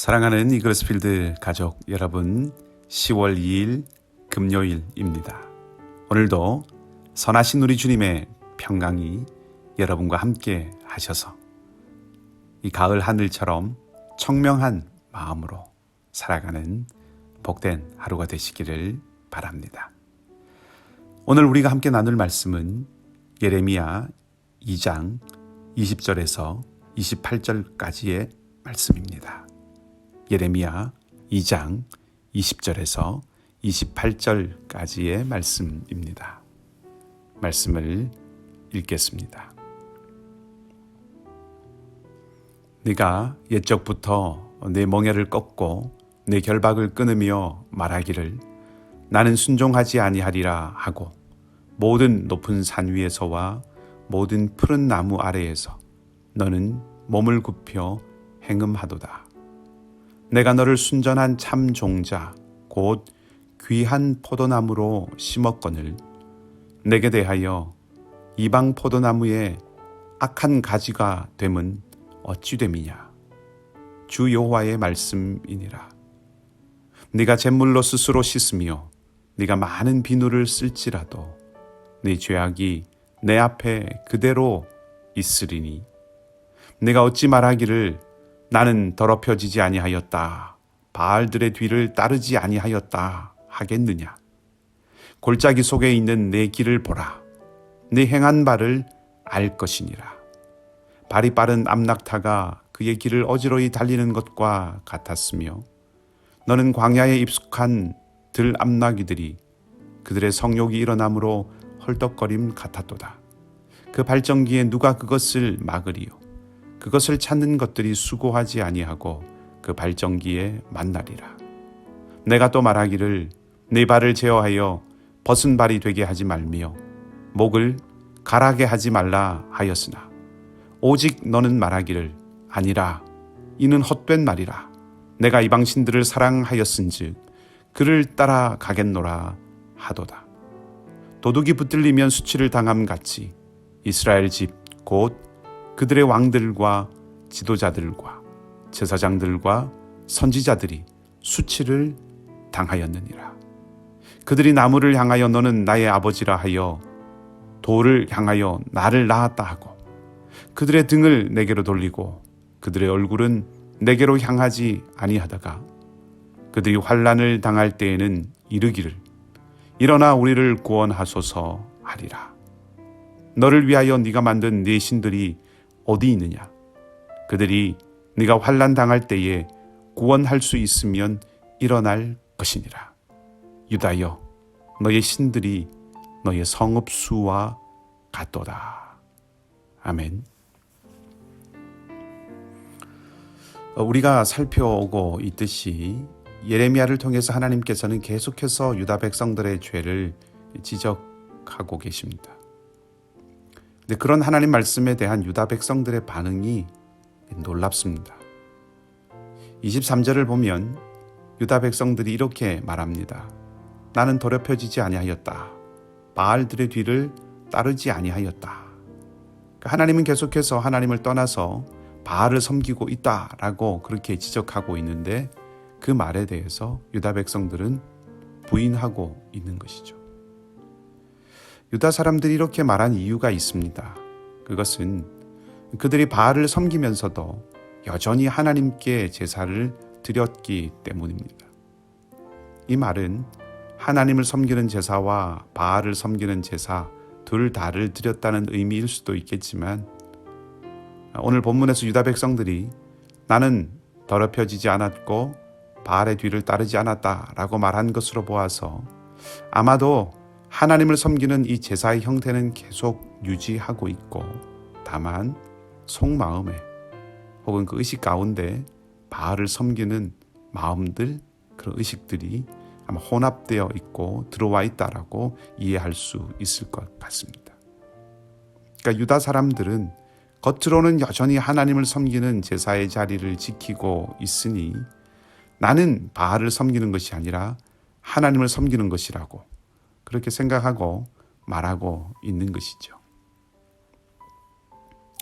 사랑하는 이글스필드 가족 여러분, 10월 2일 금요일입니다. 오늘도 선하신 우리 주님의 평강이 여러분과 함께 하셔서 이 가을 하늘처럼 청명한 마음으로 살아가는 복된 하루가 되시기를 바랍니다. 오늘 우리가 함께 나눌 말씀은 예레미야 2장 20절에서 28절까지의 말씀입니다. 예레미야 2장 20절에서 28절까지의 말씀입니다. 말씀을 읽겠습니다. 네가 옛적부터 내 멍에를 꺾고 내 결박을 끊으며 말하기를 나는 순종하지 아니하리라 하고 모든 높은 산 위에서와 모든 푸른 나무 아래에서 너는 몸을 굽혀 행음하도다. 내가 너를 순전한 참 종자 곧 귀한 포도나무로 심었거늘 내게 대하여 이방 포도나무에 악한 가지가 됨은 어찌 됨이냐. 주 여호와의 말씀이니라. 네가 잿물로 스스로 씻으며 네가 많은 비누를 쓸지라도 네 죄악이 내 앞에 그대로 있으리니 네가 어찌 말하기를 나는 더럽혀지지 아니하였다. 바알들의 뒤를 따르지 아니하였다 하겠느냐. 골짜기 속에 있는 내 길을 보라. 네 행한 바를 알 것이니라. 발이 빠른 암낙타가 그의 길을 어지러이 달리는 것과 같았으며 너는 광야에 입숙한 들암나귀들이 그들의 성욕이 일어남으로 헐떡거림 같았도다. 그 발전기에 누가 그것을 막으리요. 그것을 찾는 것들이 수고하지 아니하고 그 발전기에 만나리라. 내가 또 말하기를 네 발을 제어하여 벗은 발이 되게 하지 말며 목을 가라게 하지 말라 하였으나 오직 너는 말하기를 아니라 이는 헛된 말이라. 내가 이방신들을 사랑하였은즉 그를 따라 가겠노라 하도다. 도둑이 붙들리면 수치를 당함 같이 이스라엘 집 곧 그들의 왕들과 지도자들과 제사장들과 선지자들이 수치를 당하였느니라. 그들이 나무를 향하여 너는 나의 아버지라 하여 돌을 향하여 나를 낳았다 하고 그들의 등을 내게로 돌리고 그들의 얼굴은 내게로 향하지 아니하다가 그들이 환난을 당할 때에는 이르기를 일어나 우리를 구원하소서 하리라. 너를 위하여 네가 만든 네 신들이 어디 있느냐. 그들이 네가 환난 당할 때에 구원할 수 있으면 일어날 것이니라. 유다여, 너의 신들이 너의 성읍수와 같도다. 아멘. 우리가 살펴오고 있듯이 예레미야를 통해서 하나님께서는 계속해서 유다 백성들의 죄를 지적하고 계십니다. 근데 그런 하나님 말씀에 대한 유다 백성들의 반응이 놀랍습니다. 23절을 보면 유다 백성들이 이렇게 말합니다. 나는 더럽혀지지 아니하였다. 바알들의 뒤를 따르지 아니하였다. 하나님은 계속해서 하나님을 떠나서 바알을 섬기고 있다라고 그렇게 지적하고 있는데 그 말에 대해서 유다 백성들은 부인하고 있는 것이죠. 유다 사람들이 이렇게 말한 이유가 있습니다. 그것은 그들이 바알을 섬기면서도 여전히 하나님께 제사를 드렸기 때문입니다. 이 말은 하나님을 섬기는 제사와 바알을 섬기는 제사 둘 다를 드렸다는 의미일 수도 있겠지만 오늘 본문에서 유다 백성들이 나는 더럽혀지지 않았고 바알의 뒤를 따르지 않았다라고 말한 것으로 보아서 아마도 하나님을 섬기는 이 제사의 형태는 계속 유지하고 있고 다만 속마음에 혹은 그 의식 가운데 바알을 섬기는 마음들, 그런 의식들이 아마 혼합되어 있고 들어와 있다라고 이해할 수 있을 것 같습니다. 그러니까 유다 사람들은 겉으로는 여전히 하나님을 섬기는 제사의 자리를 지키고 있으니 나는 바알을 섬기는 것이 아니라 하나님을 섬기는 것이라고 그렇게 생각하고 말하고 있는 것이죠.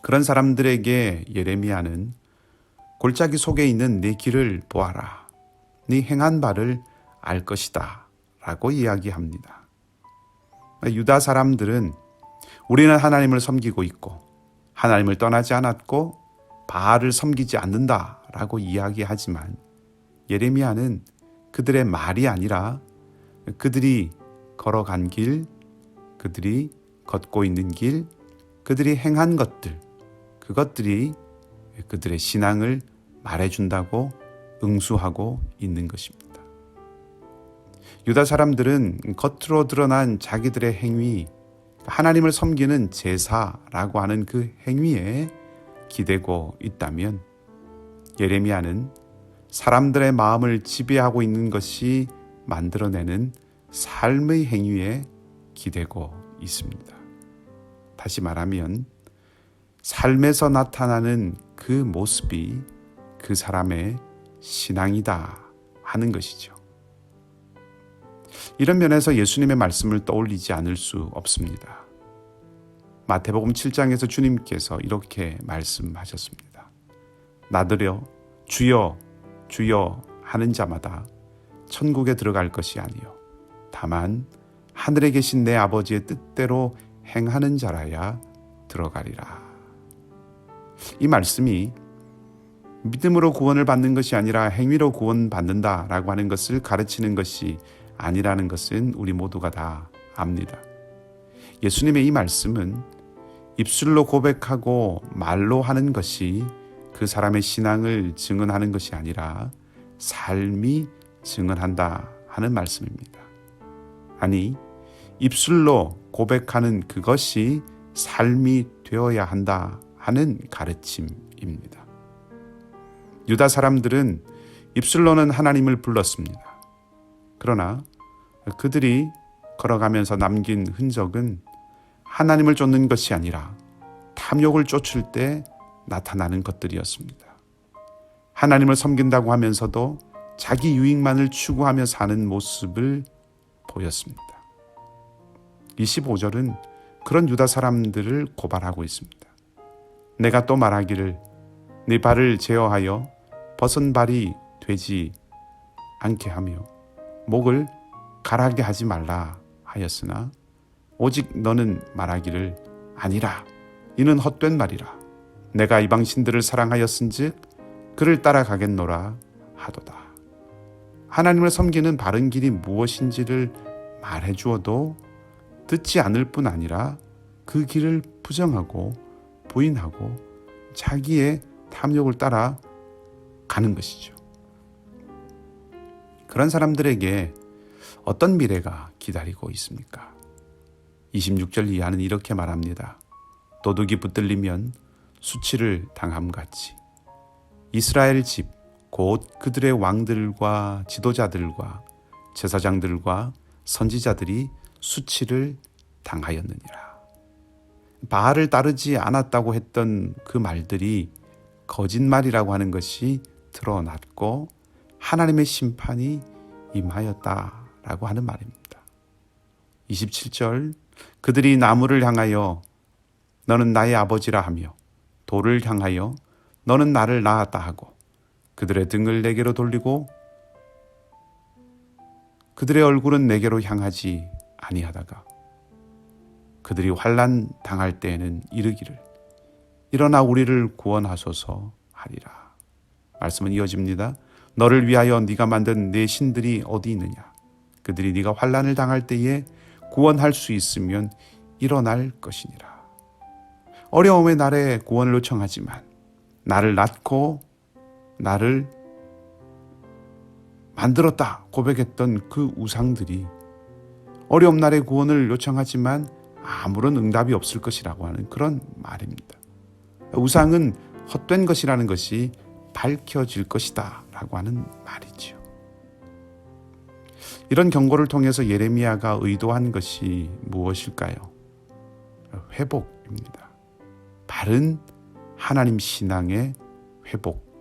그런 사람들에게 예레미야는 골짜기 속에 있는 네 길을 보아라. 네 행한 바를 알 것이다. 라고 이야기합니다. 유다 사람들은 우리는 하나님을 섬기고 있고 하나님을 떠나지 않았고 바알을 섬기지 않는다 라고 이야기하지만 예레미야는 그들의 말이 아니라 그들이 걸어간 길, 그들이 걷고 있는 길, 그들이 행한 것들, 그것들이 그들의 신앙을 말해준다고 응수하고 있는 것입니다. 유다 사람들은 겉으로 드러난 자기들의 행위, 하나님을 섬기는 제사라고 하는 그 행위에 기대고 있다면 예레미야는 사람들의 마음을 지배하고 있는 것이 만들어내는 삶의 행위에 기대고 있습니다. 다시 말하면 삶에서 나타나는 그 모습이 그 사람의 신앙이다 하는 것이죠. 이런 면에서 예수님의 말씀을 떠올리지 않을 수 없습니다. 마태복음 7장에서 주님께서 이렇게 말씀하셨습니다. 나더러 주여 주여 하는 자마다 천국에 들어갈 것이 아니요 다만 하늘에 계신 내 아버지의 뜻대로 행하는 자라야 들어가리라. 이 말씀이 믿음으로 구원을 받는 것이 아니라 행위로 구원받는다라고 하는 것을 가르치는 것이 아니라는 것은 우리 모두가 다 압니다. 예수님의 이 말씀은 입술로 고백하고 말로 하는 것이 그 사람의 신앙을 증언하는 것이 아니라 삶이 증언한다 하는 말씀입니다. 아니, 입술로 고백하는 그것이 삶이 되어야 한다 하는 가르침입니다. 유다 사람들은 입술로는 하나님을 불렀습니다. 그러나 그들이 걸어가면서 남긴 흔적은 하나님을 쫓는 것이 아니라 탐욕을 쫓을 때 나타나는 것들이었습니다. 하나님을 섬긴다고 하면서도 자기 유익만을 추구하며 사는 모습을 보였습니다. 25절은 그런 유다 사람들을 고발하고 있습니다. 내가 또 말하기를 네 발을 제어하여 벗은 발이 되지 않게 하며 목을 가라게 하지 말라 하였으나 오직 너는 말하기를 아니라 이는 헛된 말이라 내가 이방 신들을 사랑하였은즉 그를 따라가겠노라 하도다. 하나님을 섬기는 바른 길이 무엇인지를 말해 주어도 듣지 않을 뿐 아니라 그 길을 부정하고 부인하고 자기의 탐욕을 따라 가는 것이죠. 그런 사람들에게 어떤 미래가 기다리고 있습니까? 26절 이하는 이렇게 말합니다. 도둑이 붙들리면 수치를 당함같이 이스라엘 집 곧 그들의 왕들과 지도자들과 제사장들과 선지자들이 수치를 당하였느니라. 바알을 따르지 않았다고 했던 그 말들이 거짓말이라고 하는 것이 드러났고 하나님의 심판이 임하였다라고 하는 말입니다. 27절 그들이 나무를 향하여 너는 나의 아버지라 하며 돌을 향하여 너는 나를 낳았다 하고 그들의 등을 내게로 돌리고 그들의 얼굴은 내게로 향하지 아니하다가 그들이 환난 당할 때에는 이르기를 일어나 우리를 구원하소서 하리라. 말씀은 이어집니다. 너를 위하여 네가 만든 내 신들이 어디 있느냐? 그들이 네가 환난을 당할 때에 구원할 수 있으면 일어날 것이니라. 어려움의 날에 구원을 요청하지만 나를 낳고 나를 만들었다 고백했던 그 우상들이 어려움 날에 구원을 요청하지만 아무런 응답이 없을 것이라고 하는 그런 말입니다. 우상은 헛된 것이라는 것이 밝혀질 것이다 라고 하는 말이죠. 이런 경고를 통해서 예레미야가 의도한 것이 무엇일까요? 회복입니다. 바른 하나님 신앙의 회복입니다.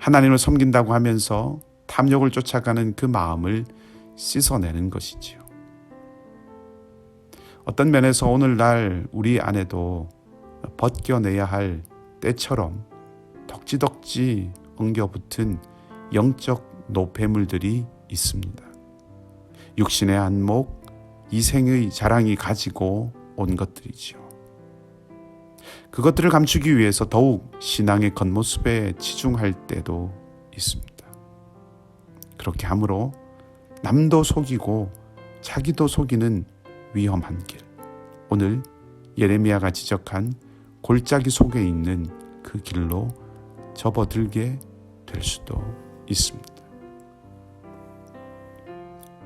하나님을 섬긴다고 하면서 탐욕을 쫓아가는 그 마음을 씻어내는 것이지요. 어떤 면에서 오늘날 우리 안에도 벗겨내야 할 때처럼 덕지덕지 엉겨붙은 영적 노폐물들이 있습니다. 육신의 안목, 이생의 자랑이 가지고 온 것들이지요. 그것들을 감추기 위해서 더욱 신앙의 겉모습에 치중할 때도 있습니다. 그렇게 함으로 남도 속이고 자기도 속이는 위험한 길, 오늘 예레미야가 지적한 골짜기 속에 있는 그 길로 접어들게 될 수도 있습니다.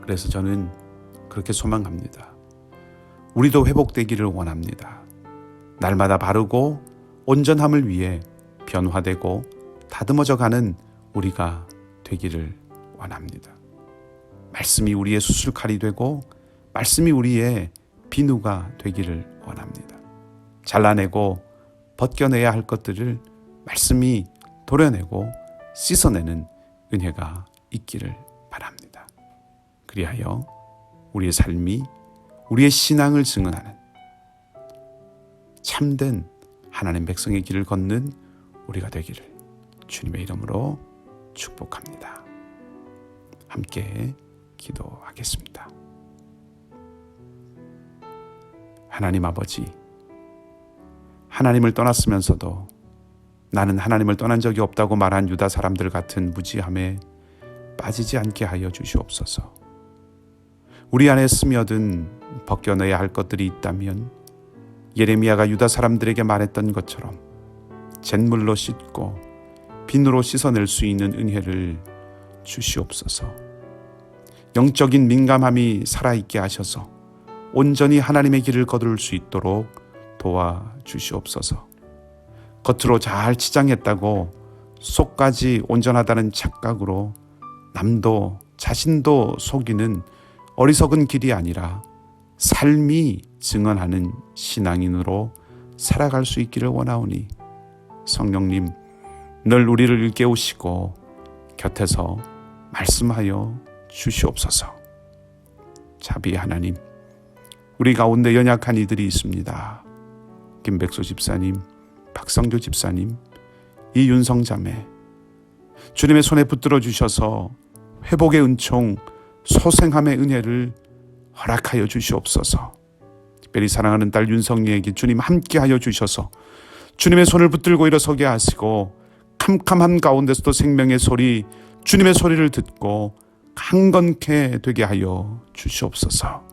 그래서 저는 그렇게 소망합니다. 우리도 회복되기를 원합니다. 날마다 바르고 온전함을 위해 변화되고 다듬어져가는 우리가 되기를 원합니다. 말씀이 우리의 수술칼이 되고 말씀이 우리의 비누가 되기를 원합니다. 잘라내고 벗겨내야 할 것들을 말씀이 도려내고 씻어내는 은혜가 있기를 바랍니다. 그리하여 우리의 삶이 우리의 신앙을 증언하는 참된 하나님 백성의 길을 걷는 우리가 되기를 주님의 이름으로 축복합니다. 함께 기도하겠습니다. 하나님 아버지, 하나님을 떠났으면서도 나는 하나님을 떠난 적이 없다고 말한 유다 사람들 같은 무지함에 빠지지 않게 하여 주시옵소서. 우리 안에 스며든 벗겨내야 할 것들이 있다면 예레미야가 유다 사람들에게 말했던 것처럼 잿물로 씻고 비누로 씻어낼 수 있는 은혜를 주시옵소서. 영적인 민감함이 살아있게 하셔서 온전히 하나님의 길을 거둘 수 있도록 도와주시옵소서. 겉으로 잘 치장했다고 속까지 온전하다는 착각으로 남도 자신도 속이는 어리석은 길이 아니라 삶이 증언하는 신앙인으로 살아갈 수 있기를 원하오니 성령님 늘 우리를 일깨우시고 곁에서 말씀하여 주시옵소서. 자비 하나님, 우리 가운데 연약한 이들이 있습니다. 김백소 집사님, 박성교 집사님, 이윤성 자매, 주님의 손에 붙들어 주셔서 회복의 은총, 소생함의 은혜를 허락하여 주시옵소서. 특별히 사랑하는 딸 윤성이에게 주님 함께하여 주셔서 주님의 손을 붙들고 일어서게 하시고 캄캄한 가운데서도 생명의 소리, 주님의 소리를 듣고 강건케 되게 하여 주시옵소서.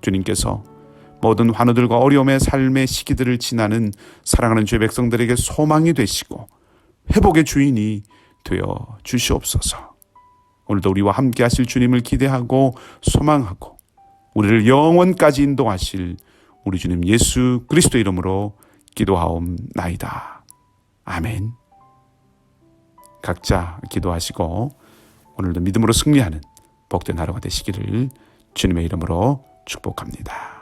주님께서 모든 환우들과 어려움의 삶의 시기들을 지나는 사랑하는 주의 백성들에게 소망이 되시고 회복의 주인이 되어 주시옵소서. 오늘도 우리와 함께 하실 주님을 기대하고 소망하고 우리를 영원까지 인도하실 우리 주님 예수 그리스도 이름으로 기도하옵나이다. 아멘. 각자 기도하시고 오늘도 믿음으로 승리하는 복된 하루가 되시기를 주님의 이름으로 축복합니다.